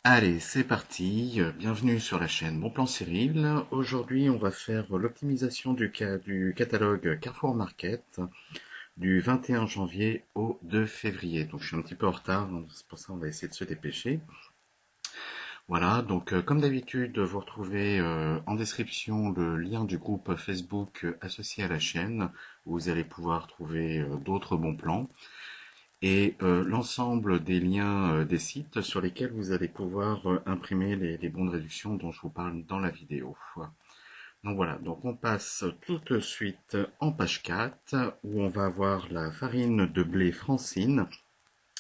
Allez, c'est parti. Bienvenue sur la chaîne Bon Plan Cyril. Aujourd'hui, on va faire l'optimisation du catalogue Carrefour Market du 21 janvier au 2 février. Donc, je suis un petit peu en retard, hein, c'est pour ça qu'on va essayer de se dépêcher. Voilà, donc comme d'habitude, vous retrouvez en description le lien du groupe Facebook associé à la chaîne, où vous allez pouvoir trouver d'autres bons plans et l'ensemble des liens des sites sur lesquels vous allez pouvoir imprimer les bons de réduction dont je vous parle dans la vidéo. Donc voilà, donc on passe tout de suite en page 4 où on va avoir la farine de blé Francine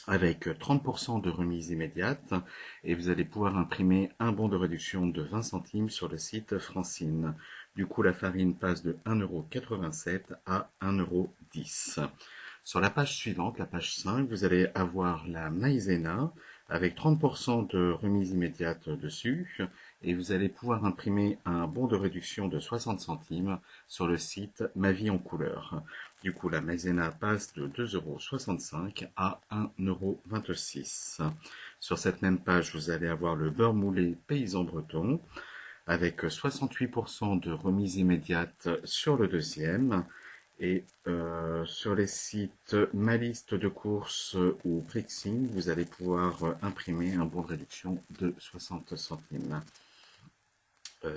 avec 30% de remise immédiate et vous allez pouvoir imprimer un bon de réduction de 20 centimes sur le site Francine. Du coup, la farine passe de 1,87 € à 1,10 €. Sur la page suivante, la page 5, vous allez avoir la maïzena avec 30% de remise immédiate dessus et vous allez pouvoir imprimer un bon de réduction de 60 centimes sur le site Ma Vie en couleur. Du coup, la maïzena passe de 2,65 € à 1,26 €. Sur cette même page, vous allez avoir le beurre moulé paysan breton avec 68% de remise immédiate sur le deuxième. Et sur les sites Ma Liste de courses ou Prixing, vous allez pouvoir imprimer un bon de réduction de 60 centimes.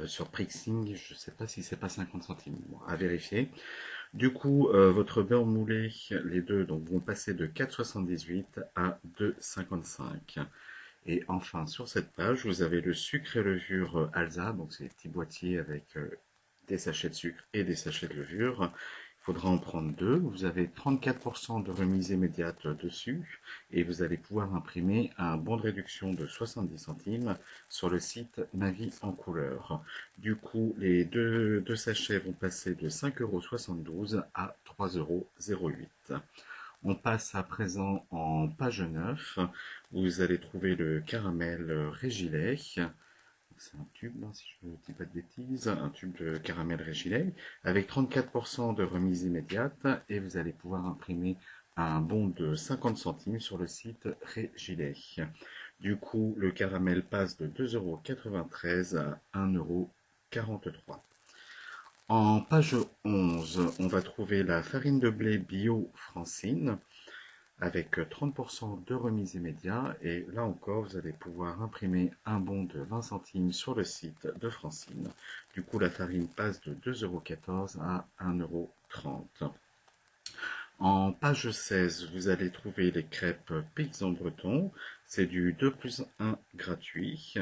Sur Prixing, je ne sais pas si c'est pas 50 centimes, bon, à vérifier. Du coup, votre beurre moulé, les deux donc, vont passer de 4,78 à 2,55. Et enfin, sur cette page, vous avez le sucre et levure Alsa, donc c'est des petits boîtiers avec des sachets de sucre et des sachets de levure. Il faudra en prendre deux. Vous avez 34% de remise immédiate dessus et vous allez pouvoir imprimer un bon de réduction de 70 centimes sur le site Ma Vie en couleur. Du coup, les deux sachets vont passer de 5,72 € à 3,08 €. On passe à présent en page 9, où vous allez trouver le caramel Régilet. C'est un tube, hein, si je ne dis pas de bêtises, un tube de caramel Régilet, avec 34% de remise immédiate, et vous allez pouvoir imprimer un bon de 50 centimes sur le site Régilet. Du coup, le caramel passe de 2,93 € à 1,43 €. En page 11, on va trouver la farine de blé bio Francine avec 30% de remise immédiate et là encore vous allez pouvoir imprimer un bon de 20 centimes sur le site de Francine. Du coup la farine passe de 2,14 € à 1,30 €. En page 16, vous allez trouver les crêpes Paysan Breton. C'est du 2 plus 1 gratuit.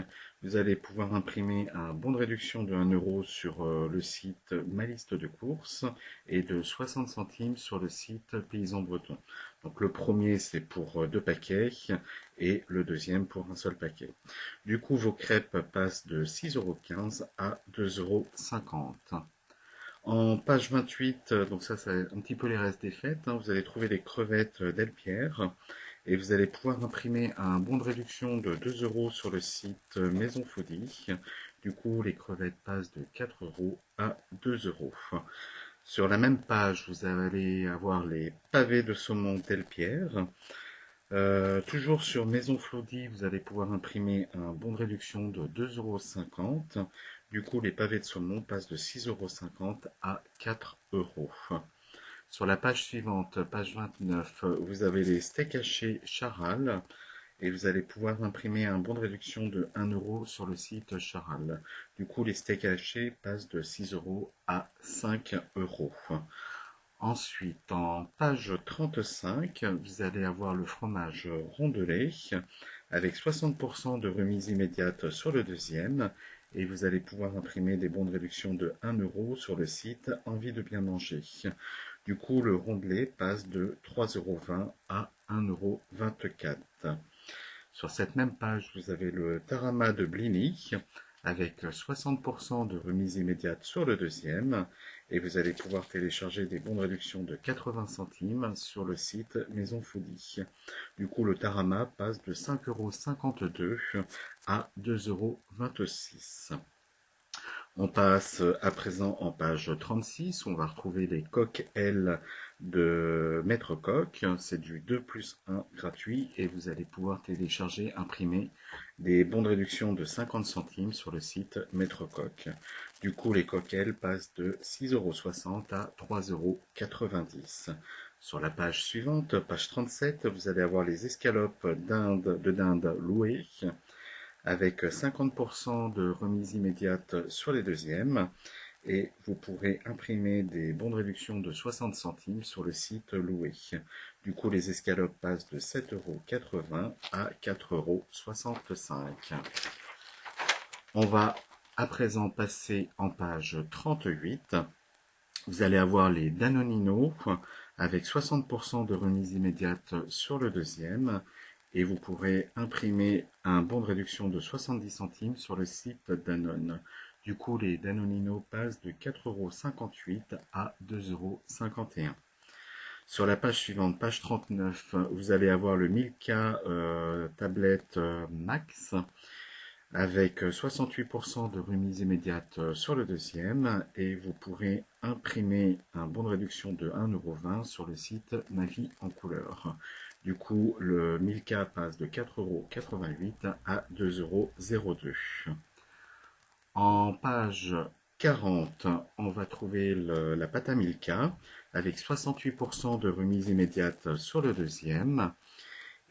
Vous allez pouvoir imprimer un bon de réduction de 1 € sur le site Ma Liste de courses et de 60 centimes sur le site Paysan Breton. Donc le premier c'est pour deux paquets et le deuxième pour un seul paquet. Du coup vos crêpes passent de 6,15 € à 2,50 €. En page 28, donc ça c'est un petit peu les restes des fêtes, hein, vous allez trouver les crevettes Delpierre et vous allez pouvoir imprimer un bon de réduction de 2 € sur le site Maison Foodie. Du coup, les crevettes passent de 4 € à 2 €. Sur la même page, vous allez avoir les pavés de saumon Delpierre. Toujours sur Maison Flody, vous allez pouvoir imprimer un bon de réduction de 2,50 €. Du coup, les pavés de saumon passent de 6,50 € à 4 €. Sur la page suivante, page 29, vous avez les steaks hachés Charal et vous allez pouvoir imprimer un bon de réduction de 1 € sur le site Charal. Du coup, les steaks hachés passent de 6 € à 5 €. Ensuite, en page 35, vous allez avoir le fromage rondelet avec 60% de remise immédiate sur le deuxième et vous allez pouvoir imprimer des bons de réduction de 1 € sur le site Envie de bien manger. Du coup, le rondelet passe de 3,20 € à 1,24 €. Sur cette même page, vous avez le tarama de Blini avec 60% de remise immédiate sur le deuxième et vous allez pouvoir télécharger des bons de réduction de 80 centimes sur le site Maison Foodie. Du coup, le tarama passe de 5,52 € à 2,26 €. On passe à présent en page 36, où on va retrouver les coques L de Maître Coq. C'est du 2 plus 1 gratuit et vous allez pouvoir télécharger, imprimer des bons de réduction de 50 centimes sur le site Maître Coq. Du coup, les coques L passent de 6,60 € à 3,90 €. Sur la page suivante, page 37, vous allez avoir les escalopes de dinde louées avec 50% de remise immédiate sur les deuxièmes et vous pourrez imprimer des bons de réduction de 60 centimes sur le site loué. Du coup, les escalopes passent de 7,80 € à 4,65 €. On va à présent passer en page 38. Vous allez avoir les Danonino avec 60% de remise immédiate sur le deuxième et vous pourrez imprimer un bon de réduction de 70 centimes sur le site Danone. Du coup, les Danonino passent de 4,58 € à 2,51 €. Sur la page suivante, page 39, vous allez avoir le Milka tablette Max avec 68% de remise immédiate sur le deuxième et vous pourrez imprimer un bon de réduction de 1,20 € sur le site Ma Vie en couleur. Du coup, le Milka passe de 4,88 € à 2,02 €. En page 40, on va trouver la pâte à Milka avec 68% de remise immédiate sur le deuxième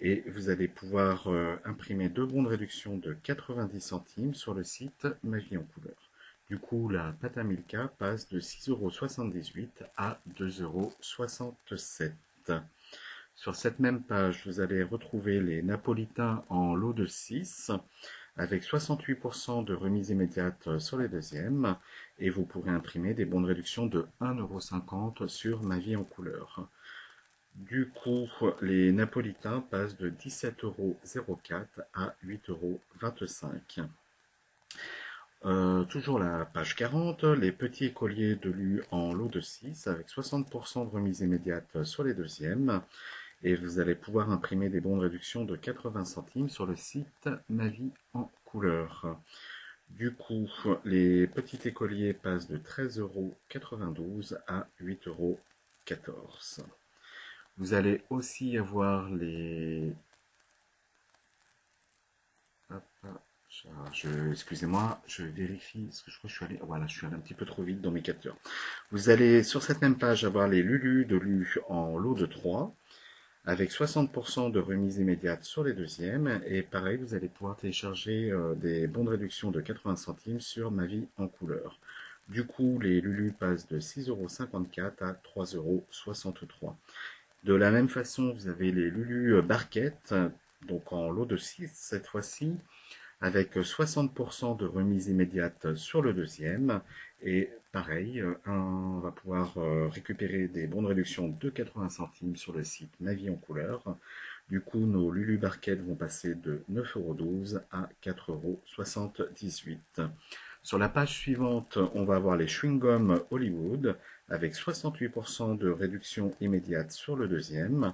et vous allez pouvoir imprimer deux bons de réduction de 90 centimes sur le site Ma Vie en couleur. Du coup, la pâte à Milka passe de 6,78 € à 2,67 €. Sur cette même page, vous allez retrouver les napolitains en lot de 6 avec 68% de remise immédiate sur les deuxièmes et vous pourrez imprimer des bons de réduction de 1,50 € sur Ma Vie en couleur. Du coup, les napolitains passent de 17,04 € à 8,25 €. Toujours la page 40, les petits écoliers de l'U en lot de 6 avec 60% de remise immédiate sur les deuxièmes. Et vous allez pouvoir imprimer des bons de réduction de 80 centimes sur le site Ma Vie en couleur. Du coup, les petits écoliers passent de 13,92 € à 8,14 €. Vous allez aussi avoir les... Hop, excusez-moi, je vérifie, parce que je crois que je suis allé... Voilà, je suis allé un petit peu trop vite dans mes capteurs. Vous allez sur cette même page avoir les Lulu de Lu en lot de 3, avec 60% de remise immédiate sur les deuxièmes. Et pareil, vous allez pouvoir télécharger des bons de réduction de 80 centimes sur Ma Vie en couleur. Du coup, les Lulu passent de 6,54 € à 3,63 €. De la même façon, vous avez les Lulu Barquettes, donc en lot de 6 cette fois-ci, avec 60% de remise immédiate sur le deuxième. Et pareil, on va pouvoir récupérer des bons de réduction de 80 centimes sur le site Ma Vie en couleur. Du coup, nos Lulu Barquettes vont passer de 9,12 € à 4,78 €. Sur la page suivante, on va avoir les chewing-gums Hollywood avec 68% de réduction immédiate sur le deuxième.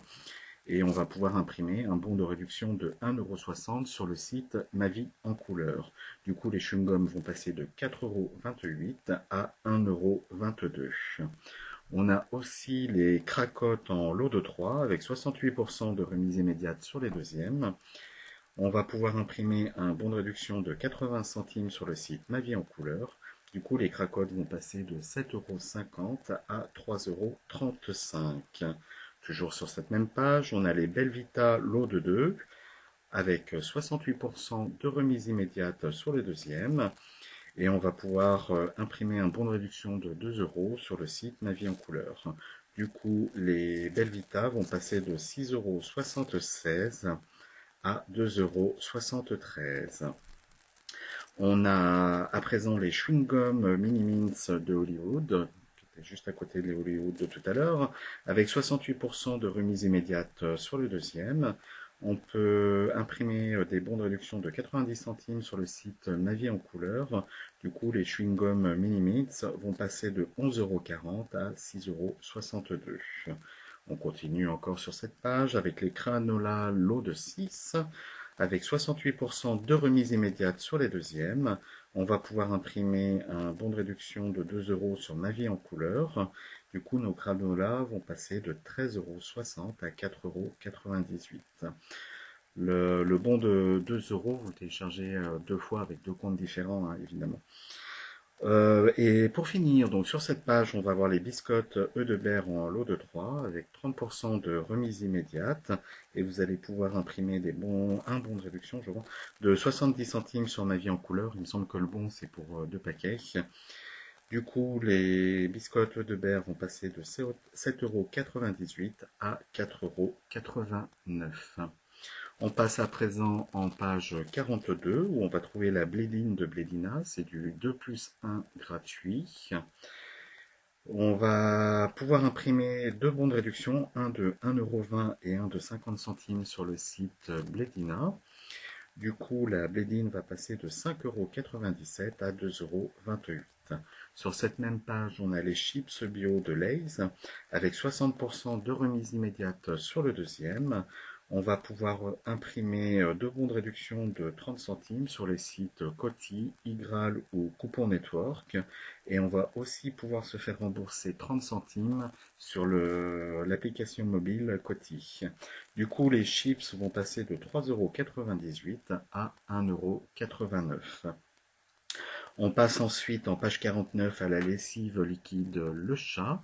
Et on va pouvoir imprimer un bon de réduction de 1,60 € sur le site Ma Vie en couleur. Du coup, les chewing-gums vont passer de 4,28 € à 1,22 €. On a aussi les cracottes en lot de 3 avec 68% de remise immédiate sur les deuxièmes. On va pouvoir imprimer un bon de réduction de 80 centimes sur le site Ma Vie en couleur. Du coup, les cracottes vont passer de 7,50 € à 3,35 €. Toujours sur cette même page, on a les Belvita lot de 2 avec 68% de remise immédiate sur le deuxième. Et on va pouvoir imprimer un bon de réduction de 2 € sur le site Ma Vie en couleur. Du coup, les Belvita vont passer de 6,76 € à 2,73 €. On a à présent les chewing-gums Mini Mints de Hollywood, qui étaient juste à côté des Hollywood de tout à l'heure, avec 68% de remise immédiate sur le deuxième. On peut imprimer des bons de réduction de 90 centimes sur le site Ma Vie en couleur. Du coup, les chewing-gums Mini Mints vont passer de 11,40 € à 6,62 €. On continue encore sur cette page avec les granola lot de 6 avec 68% de remise immédiate sur les deuxièmes. On va pouvoir imprimer un bon de réduction de 2 euros sur Ma Vie en couleur. Du coup, nos granolas vont passer de 13,60 € à 4,98 €. Le bon de 2 euros, vous le téléchargez deux fois avec deux comptes différents, hein, évidemment. Et pour finir, donc sur cette page, on va voir les biscottes Eudebert en lot de 3 avec 30% de remise immédiate. Et vous allez pouvoir imprimer un bon de réduction, je vois, de 70 centimes sur Ma Vie en couleur. Il me semble que le bon, c'est pour deux paquets. Du coup, les biscottes Eudebert vont passer de 7,98 € à 4,89 €. On passe à présent en page 42 où on va trouver la Blédine de Blédina, c'est du 2+1 gratuit. On va pouvoir imprimer deux bons de réduction, un de 1,20 € et un de 50 centimes sur le site Blédina. Du coup, la Blédine va passer de 5,97 € à 2,28 €. Sur cette même page, on a les chips bio de Lay's avec 60% de remise immédiate sur le deuxième. On va pouvoir imprimer deux bons de réduction de 30 centimes sur les sites Coty, Igral ou Coupon Network. Et on va aussi pouvoir se faire rembourser 30 centimes sur l'application mobile Coty. Du coup, les chips vont passer de 3,98 € à 1,89 €. On passe ensuite en page 49 à la lessive liquide Le Chat.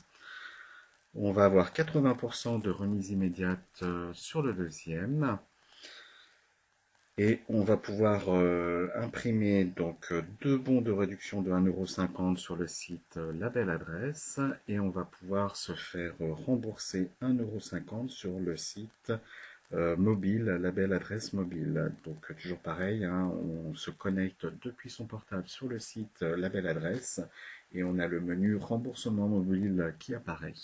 On va avoir 80% de remise immédiate sur le deuxième. Et on va pouvoir imprimer donc deux bons de réduction de 1,50 € sur le site La Belle Adresse. Et on va pouvoir se faire rembourser 1,50 € sur le site mobile, La Belle Adresse mobile. Donc toujours pareil, hein, on se connecte depuis son portable sur le site La Belle Adresse et on a le menu remboursement mobile qui apparaît.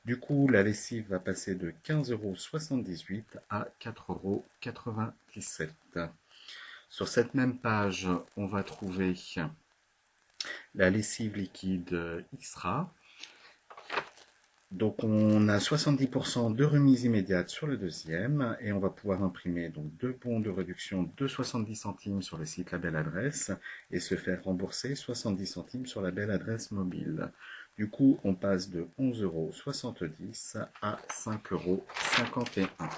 Du coup, la lessive va passer de 15,78 € à 4,97 €. Sur cette même page, on va trouver la lessive liquide Xtra. Donc on a 70% de remise immédiate sur le deuxième et on va pouvoir imprimer donc deux bons de réduction de 70 centimes sur le site La Belle Adresse et se faire rembourser 70 centimes sur la Belle Adresse mobile. Du coup, on passe de 11,70 € à 5,51 €.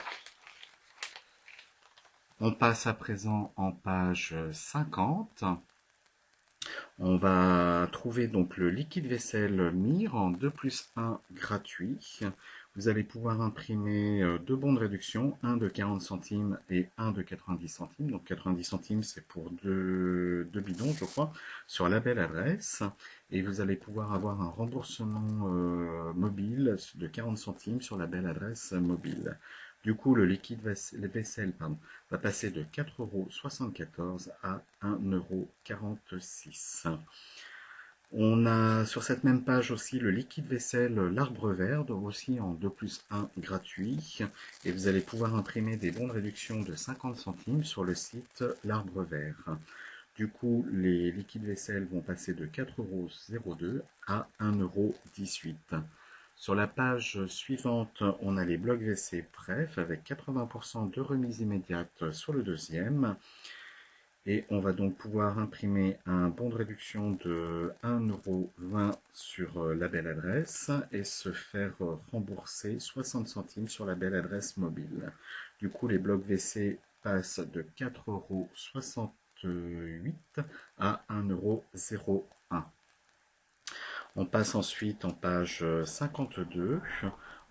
On passe à présent en page 50. On va trouver donc le liquide vaisselle Mire en 2+1 gratuit. Vous allez pouvoir imprimer deux bons de réduction, un de 40 centimes et un de 90 centimes. Donc 90 centimes, c'est pour deux bidons, je crois, sur la Belle Adresse. Et vous allez pouvoir avoir un remboursement mobile de 40 centimes sur la Belle Adresse mobile. Du coup, le liquide vaisselle va passer de 4,74 € à 1,46 €. On a sur cette même page aussi le liquide vaisselle L'Arbre Vert, aussi en 2+1 gratuit. Et vous allez pouvoir imprimer des bons de réduction de 50 centimes sur le site L'Arbre Vert. Du coup, les liquides vaisselle vont passer de 4,02 € à 1,18 €. Sur la page suivante, on a les blocs WC Bref avec 80% de remise immédiate sur le deuxième. Et on va donc pouvoir imprimer un bon de réduction de 1,20 € sur la Belle Adresse et se faire rembourser 60 centimes sur la Belle Adresse mobile. Du coup, les blocs WC passent de 4,68 € à 1,01 €. On passe ensuite en page 52.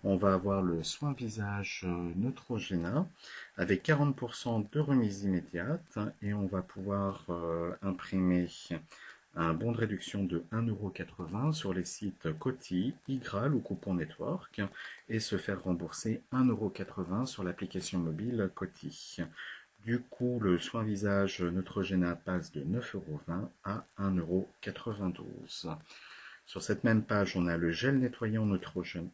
On va avoir le soin visage Neutrogena avec 40% de remise immédiate et on va pouvoir imprimer un bon de réduction de 1,80 € sur les sites Coty, Igral ou Coupon Network et se faire rembourser 1,80 € sur l'application mobile Coty. Du coup, le soin visage Neutrogena passe de 9,20 € à 1,92 €. Sur cette même page, on a le gel nettoyant Neutrogena,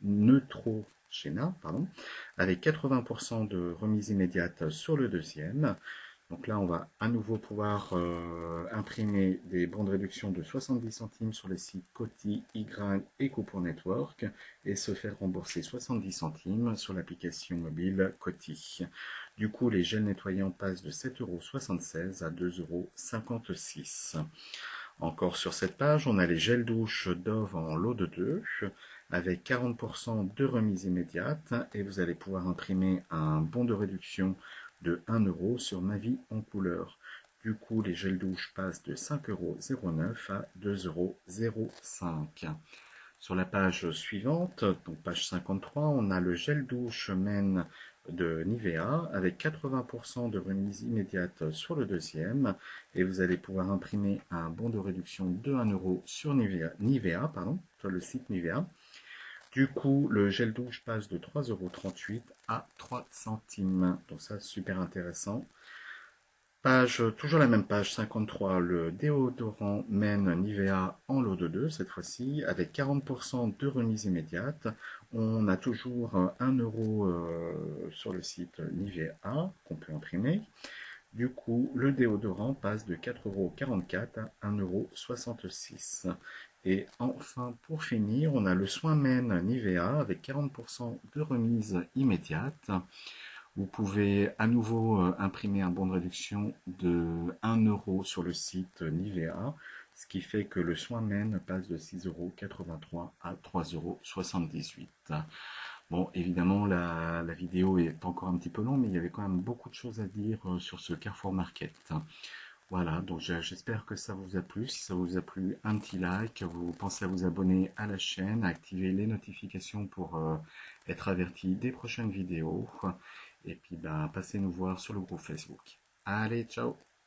avec 80% de remise immédiate sur le deuxième. Donc là, on va à nouveau pouvoir imprimer des bons de réduction de 70 centimes sur les sites Coty, Igral et Coupon Network et se faire rembourser 70 centimes sur l'application mobile Coty. Du coup, les gels nettoyants passent de 7,76 € à 2,56 €. Encore sur cette page, on a les gels douche Dove en lot de 2 avec 40% de remise immédiate et vous allez pouvoir imprimer un bon de réduction de 1 € sur Ma Vie en couleur. Du coup, les gels douche passent de 5,09 € à 2,05 €. Sur la page suivante, donc page 53, on a le gel douche Men de Nivea avec 80% de remise immédiate sur le deuxième et vous allez pouvoir imprimer un bon de réduction de 1 € sur Nivea, sur le site Nivea. Du coup, le gel douche passe de 3,38 € à 3 centimes. Donc ça, super intéressant. Toujours la même page 53, le déodorant Men Nivea en lot de 2 cette fois-ci, avec 40% de remise immédiate. On a toujours 1 € sur le site Nivea qu'on peut imprimer. Du coup, le déodorant passe de 4,44 € à 1,66 €. Et enfin, pour finir, on a le soin Men Nivea avec 40% de remise immédiate. Vous pouvez à nouveau imprimer un bon de réduction de 1 € sur le site Nivea, ce qui fait que le soin Men passe de 6,83 € à 3,78 €. Bon, évidemment, la vidéo est encore un petit peu longue, mais il y avait quand même beaucoup de choses à dire sur ce Carrefour Market. Voilà, donc j'espère que ça vous a plu. Si ça vous a plu, un petit like. Vous pensez à vous abonner à la chaîne, à activer les notifications pour être averti des prochaines vidéos. Et puis, ben, passez nous voir sur le groupe Facebook. Allez, ciao!